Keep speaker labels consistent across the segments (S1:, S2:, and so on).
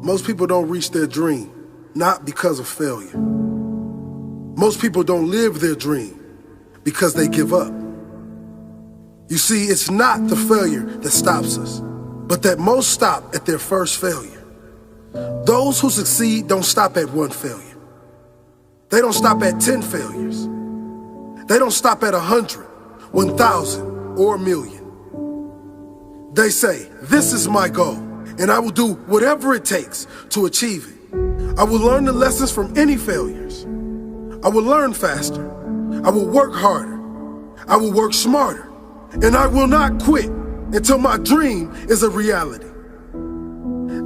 S1: Most people don't reach their dream, not because of failure. Most people don't live their dream because they give up. You see, it's not the failure that stops us, but that most stop at their first failure. Those who succeed don't stop at one failure. They don't stop at 10 failures. They don't stop at 100, 1,000, or 1,000,000. They say, this is my goal, and I will do whatever it takes to achieve it. I will learn the lessons from any failures. I will learn faster. I will work harder. I will work smarter. And I will not quit until my dream is a reality.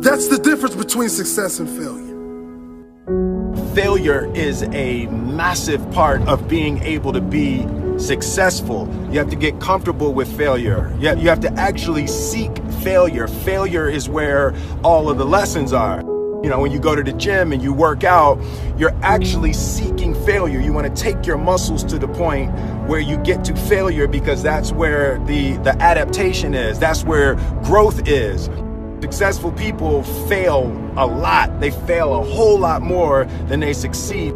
S1: That's the difference between success and failure.
S2: Failure is a massive part of being able to be successful. You have to get comfortable with failure. You have to actually seek failure. Failure is where all of the lessons are. You know, when you go to the gym and you work out, you're actually seeking failure. You want to take your muscles to the point where you get to failure, because that's where the adaptation is. That's where growth is. Successful people fail a lot. They fail a whole lot more than they succeed.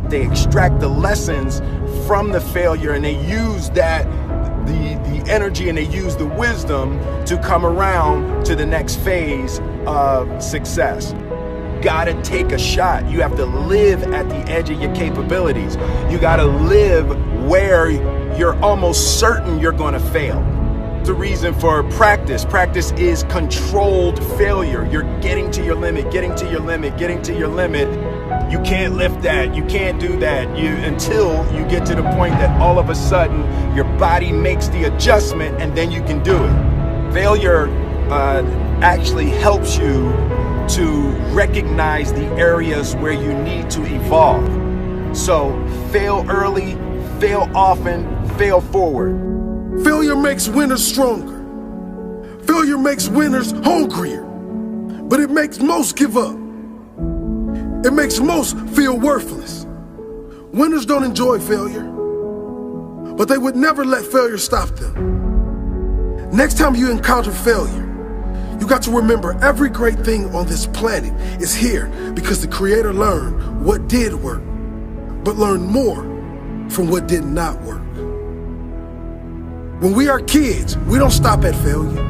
S2: They extract the lessons from the failure, and they use that, the energy, and they use the wisdom to come around to the next phase of success. Gotta take a shot. You have to live at the edge of your capabilities. You gotta live where you're almost certain you're gonna fail. The reason for practice. Practice is controlled failure. You're getting to your limit, getting to your limit, getting to your limit. You can't lift that, you can't do that, until you get to the point that all of a sudden your body makes the adjustment, and then you can do it. Failure actually helps you to recognize the areas where you need to evolve. So fail early, fail often, fail forward.
S1: Failure makes winners stronger. Failure makes winners hungrier. But it makes most give up. It makes most feel worthless. Winners don't enjoy failure, but they would never let failure stop them. Next time you encounter failure, you got to remember every great thing on this planet is here because the Creator learned what did work, but learned more from what did not work. When we are kids, we don't stop at failure.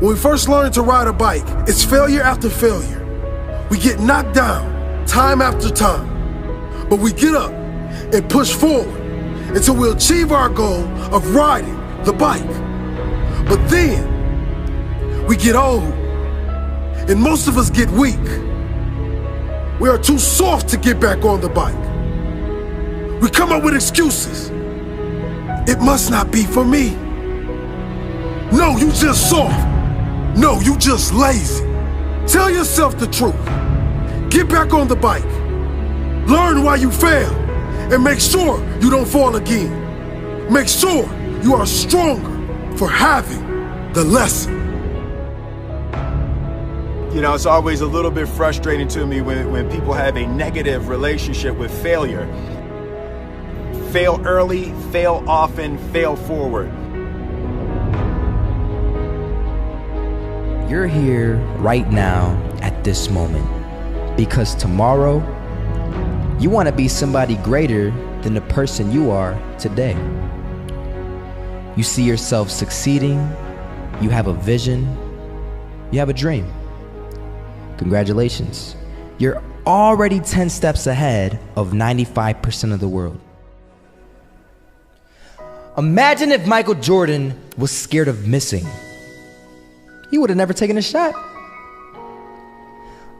S1: When we first learn to ride a bike, it's failure after failure. We get knocked down time after time, but we get up and push forward until we achieve our goal of riding the bike. But then we get old, and most of us get weak. We are too soft to get back on the bike. We come up with excuses. It must not be for me. No, you just soft. No, you just lazy. Tell yourself the truth. Get back on the bike. Learn why you failed, and make sure you don't fall again. Make sure you are stronger for having the lesson.
S2: You know, it's always a little bit frustrating to me when people have a negative relationship with failure. Fail early, fail often, fail forward.
S3: You're here right now at this moment because tomorrow you want to be somebody greater than the person you are today. You see yourself succeeding, you have a vision, you have a dream. Congratulations. You're already 10 steps ahead of 95% of the world. Imagine if Michael Jordan was scared of missing. He would have never taken a shot.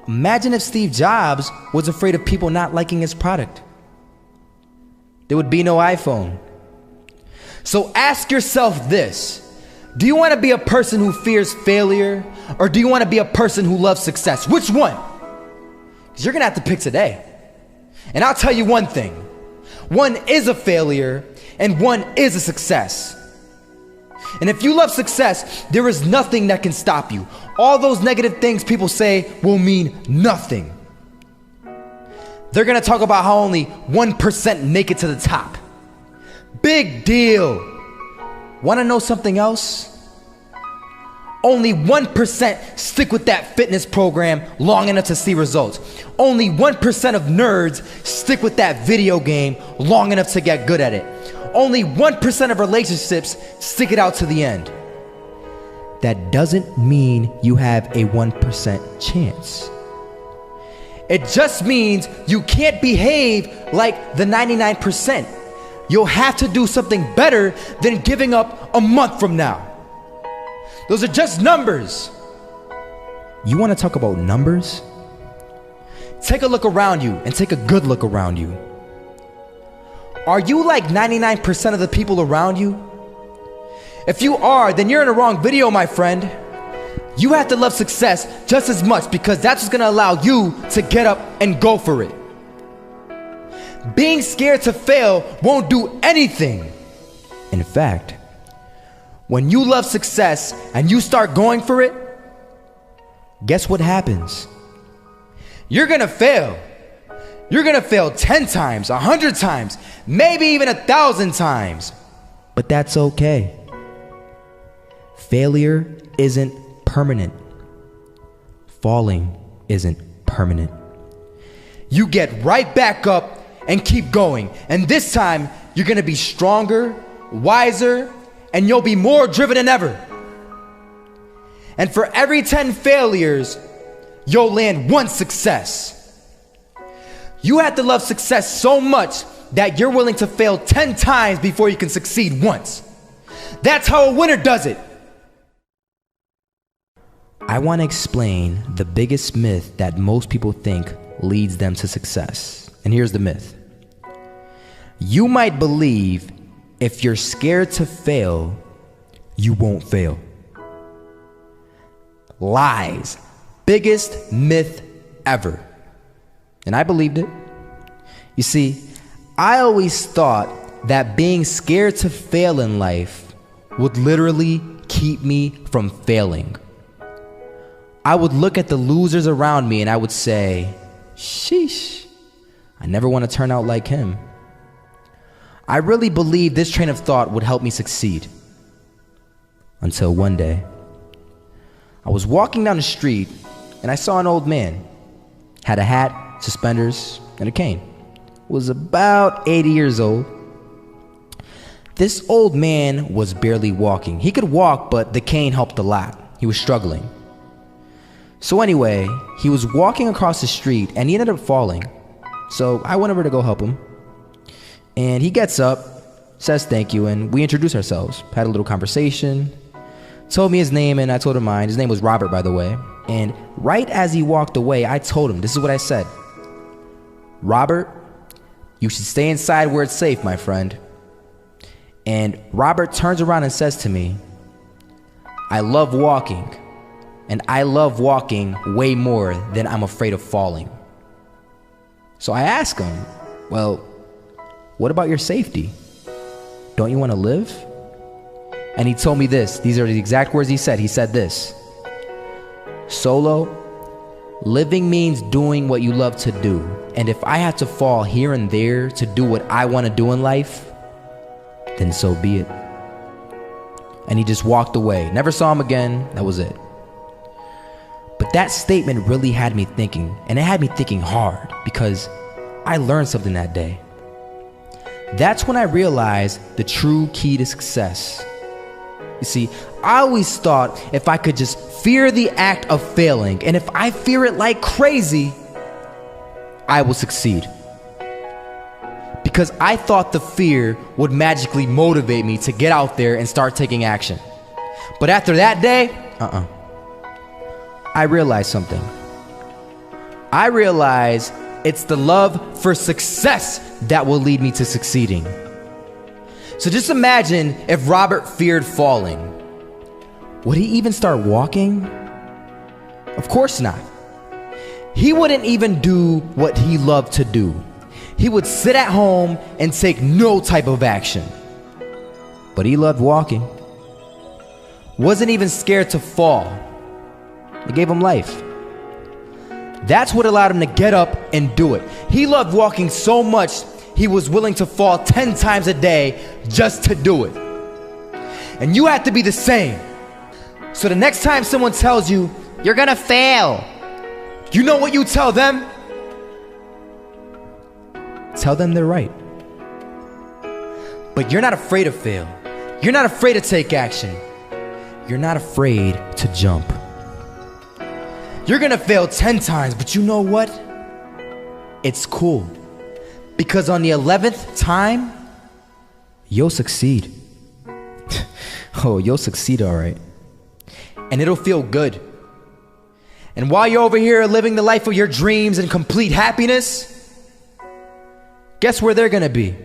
S3: Imagine if Steve Jobs was afraid of people not liking his product. There would be no iPhone. So ask yourself this. Do you want to be a person who fears failure, or do you want to be a person who loves success? Which one? Because you're going to have to pick today. And I'll tell you one thing. One is a failure, and one is a success. And if you love success, there is nothing that can stop you. All those negative things people say will mean nothing. They're going to talk about how only 1% make it to the top. Big deal. Want to know something else? Only 1% stick with that fitness program long enough to see results. Only 1% of nerds stick with that video game long enough to get good at it. Only 1% of relationships stick it out to the end. That doesn't mean you have a 1% chance. It just means you can't behave like the 99%. You'll have to do something better than giving up a month from now. Those are just numbers. You want to talk about numbers? Take a look around you and take a good look around you. Are you like 99% of the people around you? If you are, then you're in the wrong video, my friend. You have to love success just as much because that's what's gonna allow you to get up and go for it. Being scared to fail won't do anything. In fact, when you love success and you start going for it, guess what happens? You're gonna fail. You're gonna fail 10 times, 100 times, maybe even 1,000 times. But that's okay. Failure isn't permanent. Falling isn't permanent. You get right back up and keep going. And this time, you're gonna be stronger, wiser, and you'll be more driven than ever. And for every 10 failures, you'll land 1 success. You have to love success so much that you're willing to fail 10 times before you can succeed once. That's how a winner does it. I want to explain the biggest myth that most people think leads them to success. And here's the myth. You might believe if you're scared to fail, you won't fail. Lies. Biggest myth ever. And I believed it. You see, I always thought that being scared to fail in life would literally keep me from failing. I would look at the losers around me and I would say, sheesh, I never want to turn out like him. I really believed this train of thought would help me succeed. Until one day, I was walking down the street and I saw an old man. Had a hat, suspenders, and a cane. Was about 80 years old. This old man was barely walking. He could walk, but the cane helped a lot. He was struggling. So anyway, he was walking across the street and he ended up falling. So I went over to go help him. And he gets up, says thank you, and we introduced ourselves. Had a little conversation. Told me his name and I told him mine. His name was Robert, by the way. And right as he walked away, I told him, this is what I said. Robert, you should stay inside where it's safe, my friend. And Robert turns around and says to me, I love walking. And I love walking way more than I'm afraid of falling. So I asked him, well, what about your safety? Don't you want to live? And he told me this. These are the exact words he said. He said this. Solo, living means doing what you love to do. And if I have to fall here and there to do what I want to do in life, then so be it. And he just walked away. Never saw him again. That was it. But that statement really had me thinking, and it had me thinking hard because I learned something that day. That's when I realized the true key to success. You see, I always thought if I could just fear the act of failing, and if I fear it like crazy, I will succeed. Because I thought the fear would magically motivate me to get out there and start taking action. But after that day, I realized something. I realized it's the love for success that will lead me to succeeding. So just imagine if Robert feared falling. Would he even start walking? Of course not. He wouldn't even do what he loved to do. He would sit at home and take no type of action. But he loved walking. Wasn't even scared to fall. It gave him life. That's what allowed him to get up and do it. He loved walking so much, he was willing to fall 10 times a day just to do it. And you have to be the same. So the next time someone tells you, you're gonna fail, you know what you tell them? Tell them they're right. But you're not afraid to fail. You're not afraid to take action. You're not afraid to jump. You're gonna fail 10 times, but you know what? It's cool. Because on the 11th time, you'll succeed. Oh, you'll succeed, all right. And it'll feel good. And while you're over here living the life of your dreams and complete happiness, guess where they're gonna be?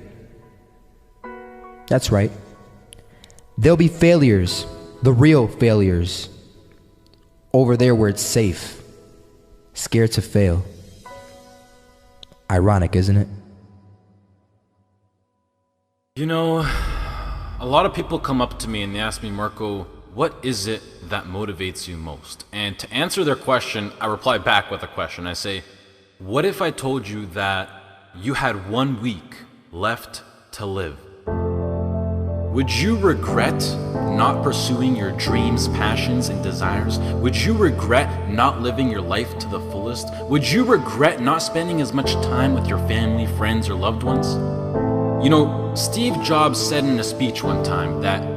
S3: That's right. They'll be failures, the real failures. Over there where it's safe, scared to fail. Ironic, isn't it?
S4: You know, a lot of people come up to me and they ask me, Marco, what is it that motivates you most? And to answer their question, I reply back with a question. I say, what if I told you that you had 1 week left to live? Would you regret not pursuing your dreams, passions, and desires? Would you regret not living your life to the fullest? Would you regret not spending as much time with your family, friends, or loved ones? You know, Steve Jobs said in a speech one time that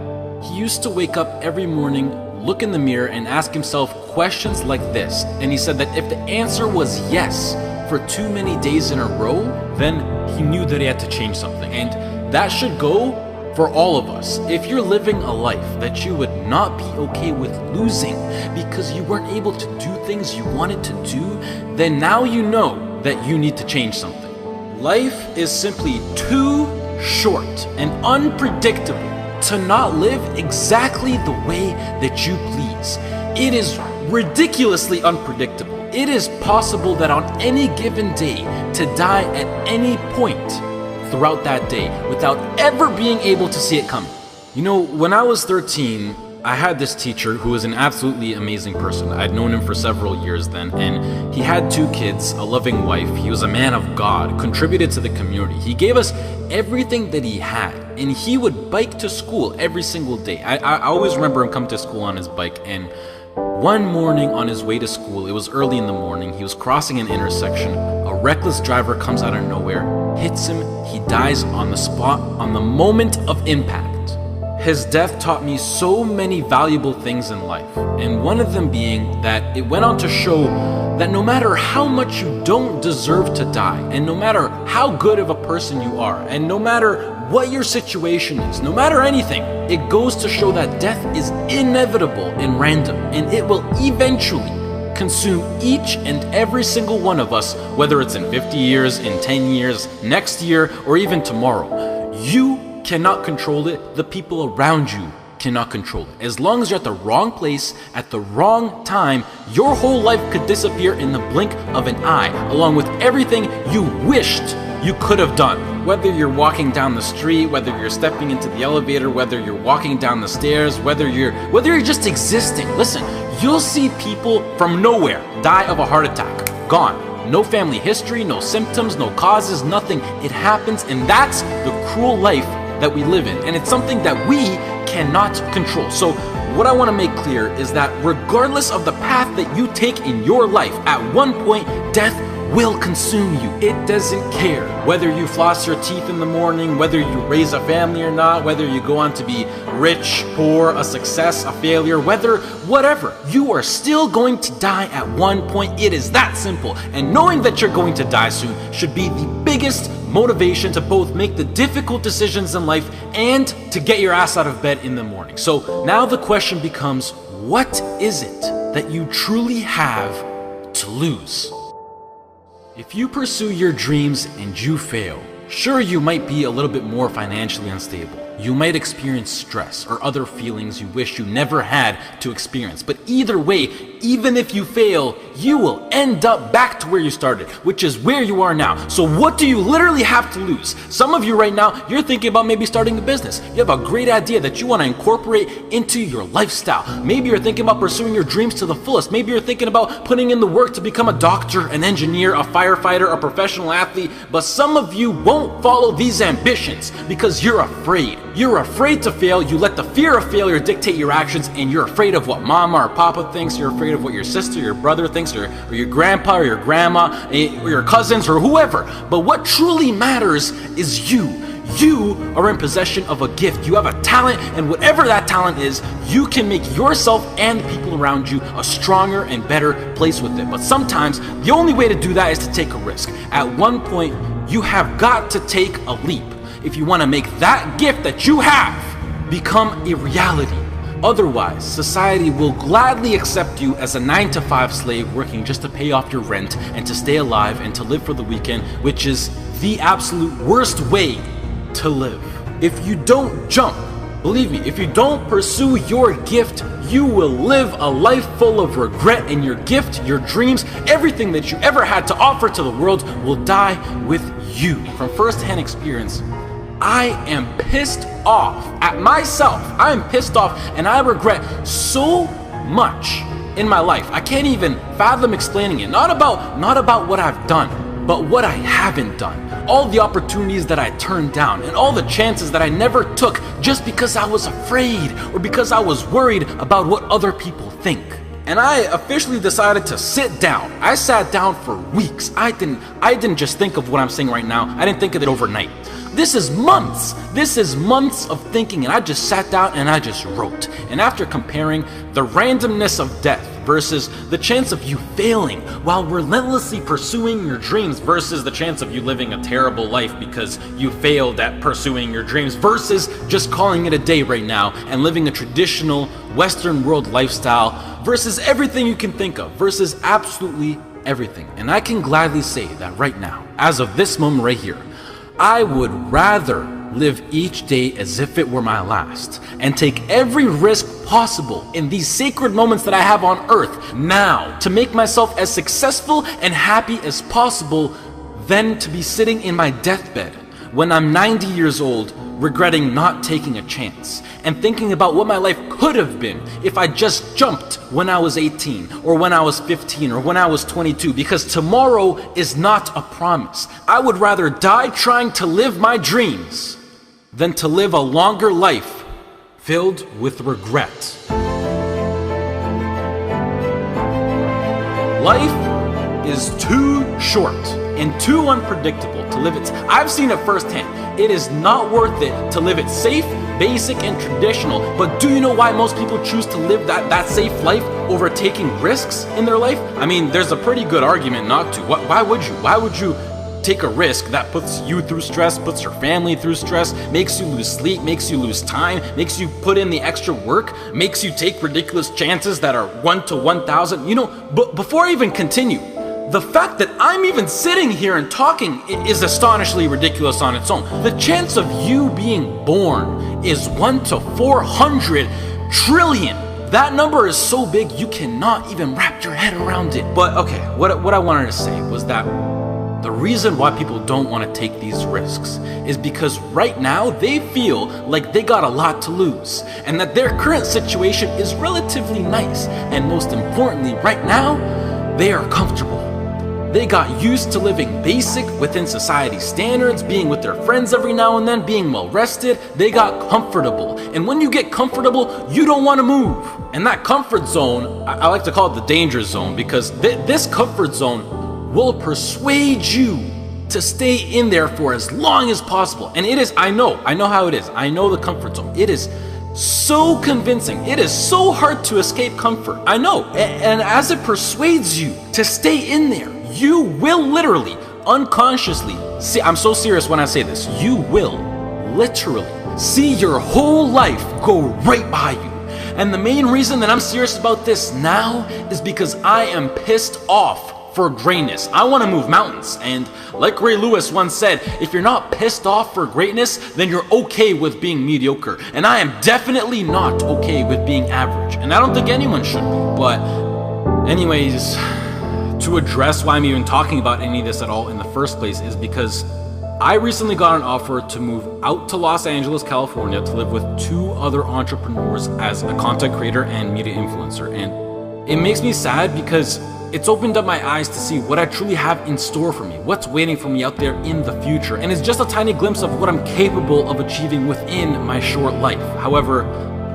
S4: he used to wake up every morning, look in the mirror, and ask himself questions like this. And he said that if the answer was yes for too many days in a row, then he knew that he had to change something. And that should go for all of us. If you're living a life that you would not be okay with losing because you weren't able to do things you wanted to do, then now you know that you need to change something. Life is simply too short and unpredictable to not live exactly the way that you please. It is ridiculously unpredictable. It is possible that on any given day to die at any point throughout that day without ever being able to see it coming. You know, when I was 13, I had this teacher who was an absolutely amazing person. I'd known him for several years then, and he had 2 kids, a loving wife. He was a man of God, contributed to the community. He gave us everything that he had, and he would bike to school every single day. I always remember him coming to school on his bike, and one morning on his way to school, it was early in the morning, he was crossing an intersection. A reckless driver comes out of nowhere, hits him, he dies on the spot, on the moment of impact. His death taught me so many valuable things in life, and one of them being that it went on to show that no matter how much you don't deserve to die, and no matter how good of a person you are, and no matter what your situation is, no matter anything, it goes to show that death is inevitable and random, and it will eventually consume each and every single one of us, whether it's in 50 years, in 10 years, next year, or even tomorrow. You cannot control it. The people around you cannot control it. As long as you're at the wrong place at the wrong time, your whole life could disappear in the blink of an eye, along with everything you wished you could have done. Whether you're walking down the street, whether you're stepping into the elevator, whether you're walking down the stairs, whether you're just existing. Listen, you'll see people from nowhere die of a heart attack. Gone. No family history, no symptoms, no causes, nothing. It happens, and that's the cruel life that we live in, and it's something that we cannot control. So what I want to make clear is that regardless of the path that you take in your life, at one point, death will consume you. It doesn't care whether you floss your teeth in the morning, whether you raise a family or not, whether you go on to be rich, poor, a success, a failure, whatever, you are still going to die at one point. It is that simple. And knowing that you're going to die soon should be the biggest motivation to both make the difficult decisions in life and to get your ass out of bed in the morning. So now the question becomes, what is it that you truly have to lose? If you pursue your dreams and you fail, sure, you might be a little bit more financially unstable. You might experience stress or other feelings you wish you never had to experience. But either way, even if you fail, you will end up back to where you started, which is where you are now. So what do you literally have to lose? Some of you right now, you're thinking about maybe starting a business. You have a great idea that you want to incorporate into your lifestyle. Maybe you're thinking about pursuing your dreams to the fullest. Maybe you're thinking about putting in the work to become a doctor, an engineer, a firefighter, a professional athlete. But some of you won't follow these ambitions because you're afraid. You're afraid to fail. You let the fear of failure dictate your actions, and you're afraid of what mama or papa thinks. You're afraid of what your sister, your brother thinks, or your grandpa or your grandma, or your cousins, or whoever. But what truly matters is you. You are in possession of a gift. You have a talent, and whatever that talent is, you can make yourself and the people around you a stronger and better place with it. But sometimes the only way to do that is to take a risk. At one point, you have got to take a leap if you want to make that gift that you have become a reality. Otherwise, society will gladly accept you as a 9-to-5 slave working just to pay off your rent and to stay alive and to live for the weekend, which is the absolute worst way to live. If you don't jump, believe me, if you don't pursue your gift, you will live a life full of regret, and your gift, your dreams, everything that you ever had to offer to the world will die with you. From first-hand experience, I am pissed off at myself. I am pissed off, and I regret so much in my life. I can't even fathom explaining it. Not about what I've done, but what I haven't done. All the opportunities that I turned down, and all the chances that I never took just because I was afraid or because I was worried about what other people think. And I officially decided to sit down. I sat down for weeks. I didn't just think of what I'm saying right now. I didn't think of it overnight. This is months. This is months of thinking, and I just sat down and I just wrote. And after comparing the randomness of death versus the chance of you failing while relentlessly pursuing your dreams versus the chance of you living a terrible life because you failed at pursuing your dreams versus just calling it a day right now and living a traditional Western world lifestyle versus everything you can think of versus absolutely everything. And I can gladly say that right now, as of this moment right here, I would rather live each day as if it were my last and take every risk possible in these sacred moments that I have on earth now to make myself as successful and happy as possible than to be sitting in my deathbed when I'm 90 years old regretting not taking a chance and thinking about what my life could have been if I just jumped when I was 18 or when I was 15 or when I was 22, because tomorrow is not a promise. I would rather die trying to live my dreams than to live a longer life filled with regret. Life is too short and too unpredictable to live it. I've seen it firsthand. It is not worth it to live it safe, basic, and traditional. But do you know why most people choose to live that safe life over taking risks in their life? I mean, there's a pretty good argument not to. Why would you? Why would you take a risk that puts you through stress, puts your family through stress, makes you lose sleep, makes you lose time, makes you put in the extra work, makes you take ridiculous chances that are 1 to 1,000? You know, but before I even continue, the fact that I'm even sitting here and talking is astonishingly ridiculous on its own. The chance of you being born is 1 to 400 trillion. That number is so big you cannot even wrap your head around it. But okay, what I wanted to say was that the reason why people don't want to take these risks is because right now they feel like they got a lot to lose and that their current situation is relatively nice. And most importantly, right now, they are comfortable. They got used to living basic within society standards, being with their friends every now and then, being well rested. They got comfortable. And when you get comfortable, you don't want to move. And that comfort zone, I like to call it the danger zone, because this comfort zone will persuade you to stay in there for as long as possible. And it is, I know how it is. I know the comfort zone. It is so convincing. It is so hard to escape comfort. I know. And as it persuades you to stay in there, you will literally, unconsciously, see, I'm so serious when I say this, you will literally see your whole life go right by you. And the main reason that I'm serious about this now is because I am pissed off for greatness. I want to move mountains. And like Ray Lewis once said, if you're not pissed off for greatness, then you're okay with being mediocre. And I am definitely not okay with being average. And I don't think anyone should be. But anyways, to address why I'm even talking about any of this at all in the first place is because I recently got an offer to move out to Los Angeles, California to live with 2 other entrepreneurs as a content creator and media influencer. And it makes me sad because It's opened up my eyes to see what I truly have in store for me, what's waiting for me out there in the future, and it's just a tiny glimpse of what I'm capable of achieving within my short life. However,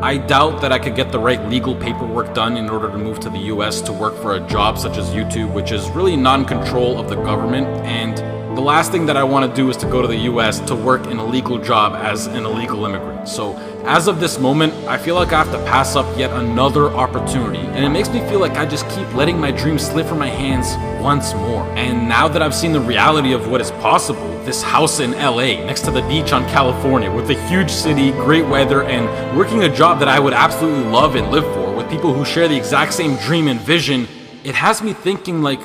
S4: I doubt that I could get the right legal paperwork done in order to move to the US to work for a job such as YouTube, which is really non-control of the government, and the last thing that I want to do is to go to the US to work in a legal job as an illegal immigrant. So as of this moment, I feel like I have to pass up yet another opportunity, and it makes me feel like I just keep letting my dreams slip from my hands once more. And now that I've seen the reality of what is possible, this house in LA next to the beach on California with a huge city, great weather, and working a job that I would absolutely love and live for with people who share the exact same dream and vision, it has me thinking like,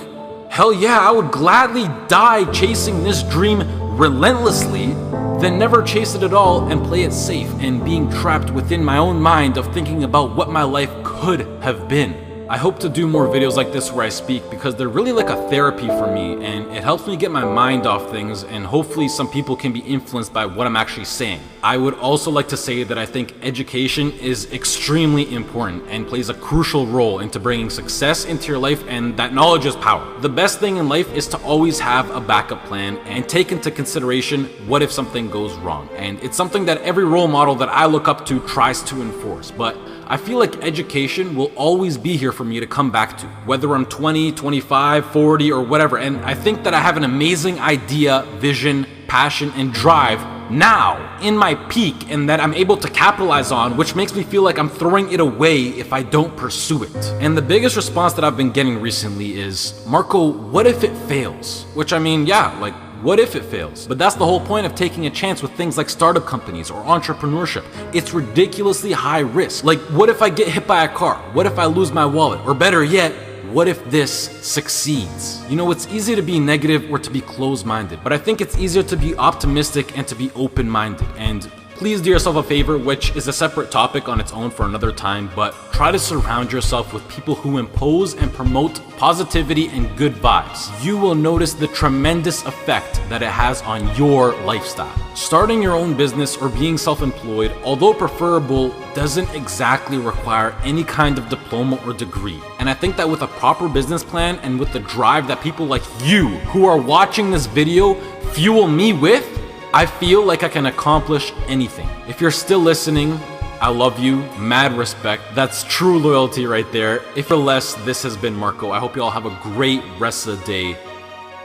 S4: hell yeah, I would gladly die chasing this dream relentlessly than never chase it at all and play it safe and being trapped within my own mind of thinking about what my life could have been. I hope to do more videos like this where I speak because they're really like a therapy for me, and it helps me get my mind off things, and hopefully some people can be influenced by what I'm actually saying. I would also like to say that I think education is extremely important and plays a crucial role into bringing success into your life, and that knowledge is power. The best thing in life is to always have a backup plan and take into consideration what if something goes wrong. And it's something that every role model that I look up to tries to enforce, but I feel like education will always be here for me to come back to, whether I'm 20, 25, 40, or whatever. And I think that I have an amazing idea, vision, passion, and drive now in my peak, and that I'm able to capitalize on, which makes me feel like I'm throwing it away if I don't pursue it. And the biggest response that I've been getting recently is, Marco, what if it fails? Which, I mean, yeah, like, what if it fails? But that's the whole point of taking a chance with things like startup companies or entrepreneurship. It's ridiculously high risk. Like, what if I get hit by a car? What if I lose my wallet? Or better yet, what if this succeeds? You know, it's easy to be negative or to be closed-minded, but I think it's easier to be optimistic and to be open-minded. And please do yourself a favor, which is a separate topic on its own for another time, but try to surround yourself with people who impose and promote positivity and good vibes. You will notice the tremendous effect that it has on your lifestyle. Starting your own business or being self-employed, although preferable, doesn't exactly require any kind of diploma or degree. And I think that with a proper business plan and with the drive that people like you who are watching this video fuel me with, I feel like I can accomplish anything. If you're still listening, I love you, mad respect. That's true loyalty right there. If you're less, this has been Marco. I hope you all have a great rest of the day,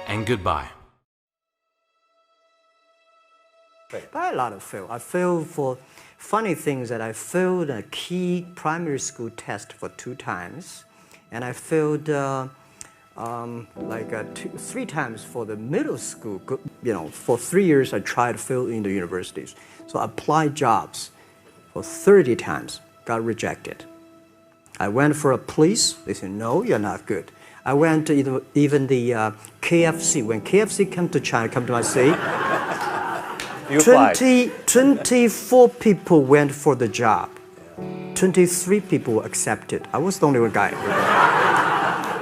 S4: and goodbye.
S5: I a lot of fail. I failed for funny things that I failed a key primary school test for 2 times, and I failed 3 times for the middle school. You know, for 3 years I tried to fill in the universities. So I applied jobs for 30 times, got rejected. I went for a police, they said, no, you're not good. I went to even the KFC. When KFC came to China, come to my city, 24 people went for the job. 23 people were accepted. I was the only one guy.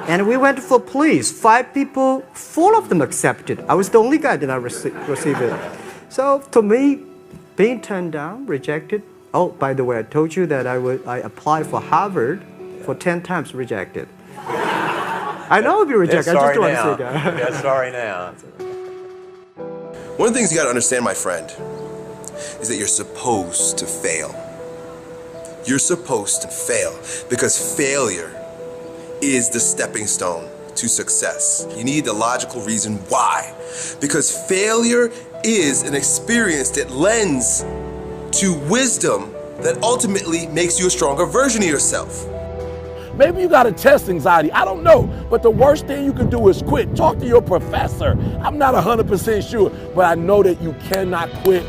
S5: And we went for police. 5 people, 4 of them accepted. I was the only guy that I received it. So to me, being turned down, rejected. Oh, by the way, I told you that I applied for Harvard for 10 times, rejected. I know I'll be rejected. I just want to say that.
S6: Yeah, sorry now.
S7: One of the things you got to understand, my friend, is that you're supposed to fail. You're supposed to fail because failure is the stepping stone to success. You need the logical reason why. Because failure is an experience that lends to wisdom that ultimately makes you a stronger version of yourself.
S8: Maybe you got a test anxiety, I don't know, but the worst thing you can do is quit. Talk to your professor. I'm not 100% sure, but I know that you cannot quit.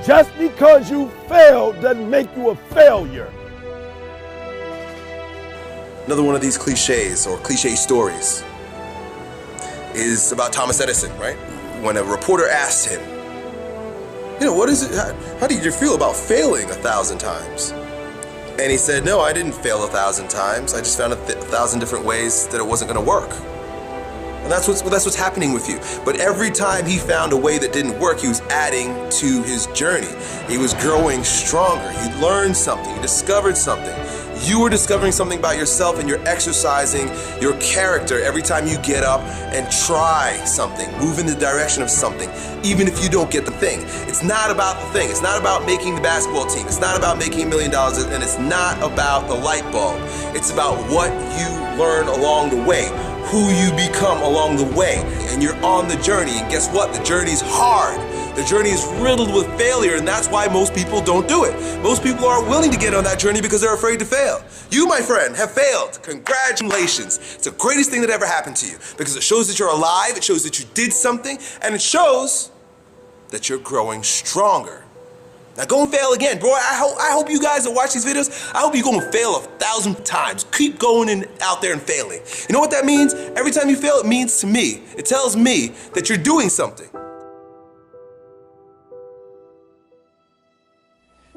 S8: Just because you failed doesn't make you a failure.
S7: Another one of these cliches or cliche stories is about Thomas Edison, right? When a reporter asked him, you know, what is it, how did you feel about failing 1,000 times? And he said, no, I didn't fail 1,000 times. I just found 1,000 different ways that it wasn't going to work. And that's what's happening with you. But every time he found a way that didn't work, he was adding to his journey. He was growing stronger. He learned something. He discovered something. You are discovering something about yourself, and you're exercising your character every time you get up and try something, move in the direction of something, even if you don't get the thing. It's not about the thing. It's not about making the basketball team. It's not about making $1 million, and it's not about the light bulb. It's about what you learn along the way, who you become along the way, and you're on the journey. And guess what? The journey's hard. The journey is riddled with failure, and that's why most people don't do it. Most people aren't willing to get on that journey because they're afraid to fail. You, my friend, have failed. Congratulations. It's the greatest thing that ever happened to you because it shows that you're alive, it shows that you did something, and it shows that you're growing stronger. Now go and fail again. Bro, I hope you guys that watch these videos, I hope you go and fail 1,000 times. Keep going out there and failing. You know what that means? Every time you fail, it means to me, it tells me that you're doing something.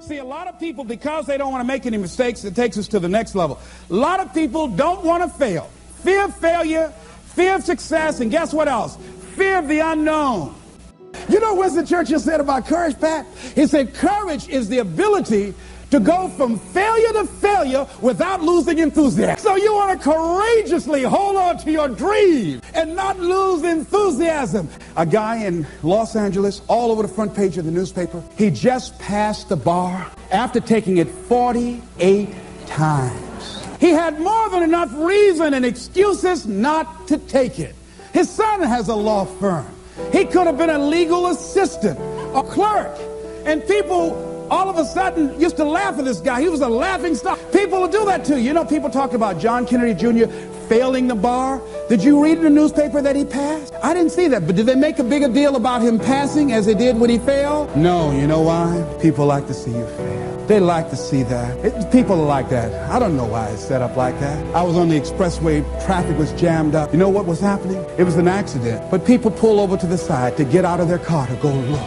S6: See, a lot of people, because they don't want to make any mistakes, it takes us to the next level. A lot of people don't want to fail. Fear of failure, fear of success, and guess what else? Fear of the unknown. You know what Winston Churchill said about courage, Pat? He said, courage is the ability to go from failure to failure without losing enthusiasm. So you want to courageously hold on to your dream and not lose enthusiasm. A guy in Los Angeles, all over the front page of the newspaper, he just passed the bar after taking it 48 times. He had more than enough reason and excuses not to take it. His son has a law firm. He could have been a legal assistant, a clerk, and people all of a sudden used to laugh at this guy. He was a laughing stock. People will do that too. You know, people talk about John Kennedy Jr. failing the bar. Did you read in the newspaper that he passed? I didn't see that, but did they make a bigger deal about him passing as they did when he failed? No, you know why? People like to see you fail. They like to see that. People are like that. I don't know why it's set up like that. I was on the expressway, traffic was jammed up. You know what was happening? It was an accident. But people pull over to the side to get out of their car to go look,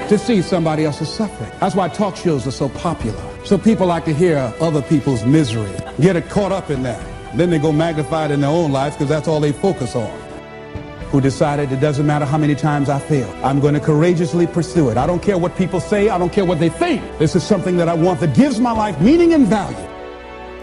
S6: to see somebody else's suffering. That's why talk shows are so popular. So people like to hear other people's misery, get it caught up in that. Then they go magnify it in their own lives because that's all they focus on. Who decided it doesn't matter how many times I fail. I'm going to courageously pursue it. I don't care what people say. I don't care what they think. This is something that I want that gives my life meaning and value.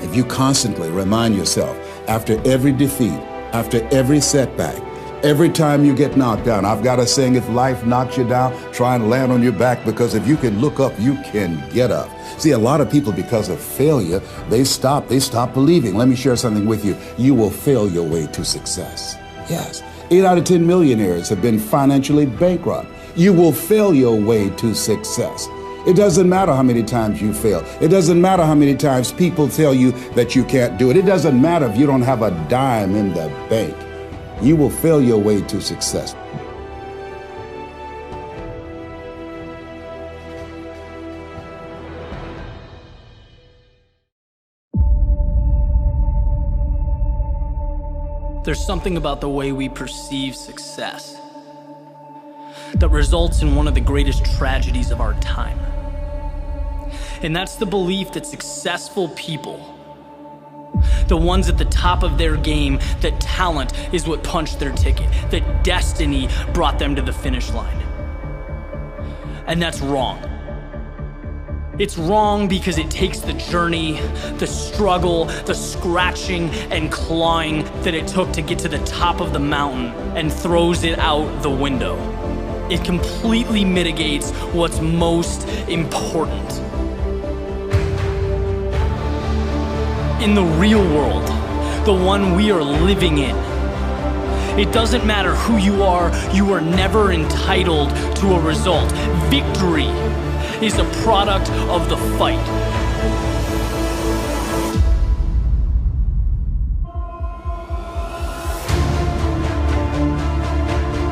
S9: If you constantly remind yourself after every defeat, after every setback, every time you get knocked down, I've got a saying, if life knocks you down, try and land on your back, because if you can look up, you can get up. See, a lot of people, because of failure, they stop believing. Let me share something with you. You will fail your way to success. Yes. 8 out of 10 millionaires have been financially bankrupt. You will fail your way to success. It doesn't matter how many times you fail. It doesn't matter how many times people tell you that you can't do it. It doesn't matter if you don't have a dime in the bank. You will fail your way to success.
S10: There's something about the way we perceive success that results in one of the greatest tragedies of our time. And that's the belief that successful people, the ones at the top of their game, that talent is what punched their ticket, that destiny brought them to the finish line. And that's wrong. It's wrong because it takes the journey, the struggle, the scratching and clawing that it took to get to the top of the mountain and throws it out the window. It completely mitigates what's most important. In the real world, the one we are living in, it doesn't matter who you are never entitled to a result. Victory is a product of the fight.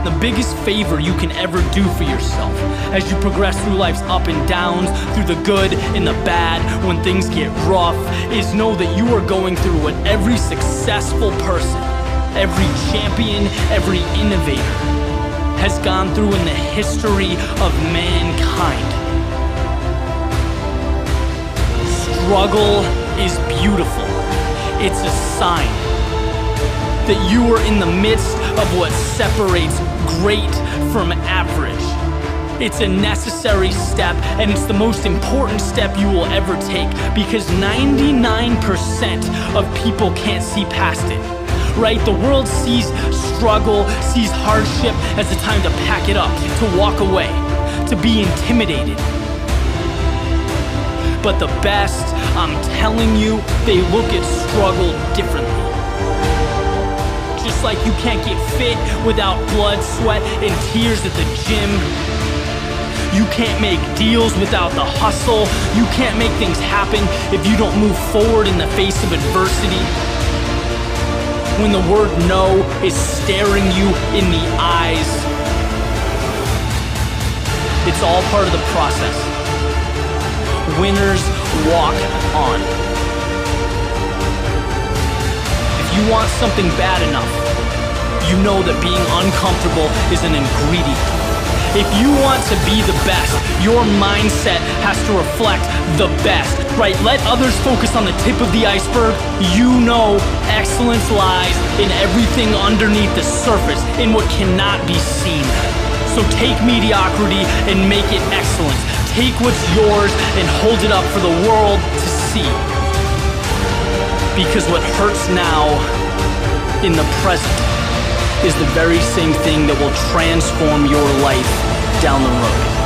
S10: The biggest favor you can ever do for yourself as you progress through life's up and downs, through the good and the bad, when things get rough, is know that you are going through what every successful person, every champion, every innovator has gone through in the history of mankind. Struggle is beautiful. It's a sign that you are in the midst of what separates great from average. It's a necessary step, and it's the most important step you will ever take, because 99% of people can't see past it. Right? The world sees struggle, sees hardship as a time to pack it up, to walk away, to be intimidated. But the best, I'm telling you, they look at struggle differently. Just like you can't get fit without blood, sweat, and tears at the gym. You can't make deals without the hustle. You can't make things happen if you don't move forward in the face of adversity. When the word no is staring you in the eyes, it's all part of the process. Winners walk on. If you want something bad enough, you know that being uncomfortable is an ingredient. If you want to be the best, your mindset has to reflect the best, right? Let others focus on the tip of the iceberg. You know excellence lies in everything underneath the surface, in what cannot be seen. So take mediocrity and make it excellence. Take what's yours and hold it up for the world to see. Because what hurts now in the present is the very same thing that will transform your life down the road.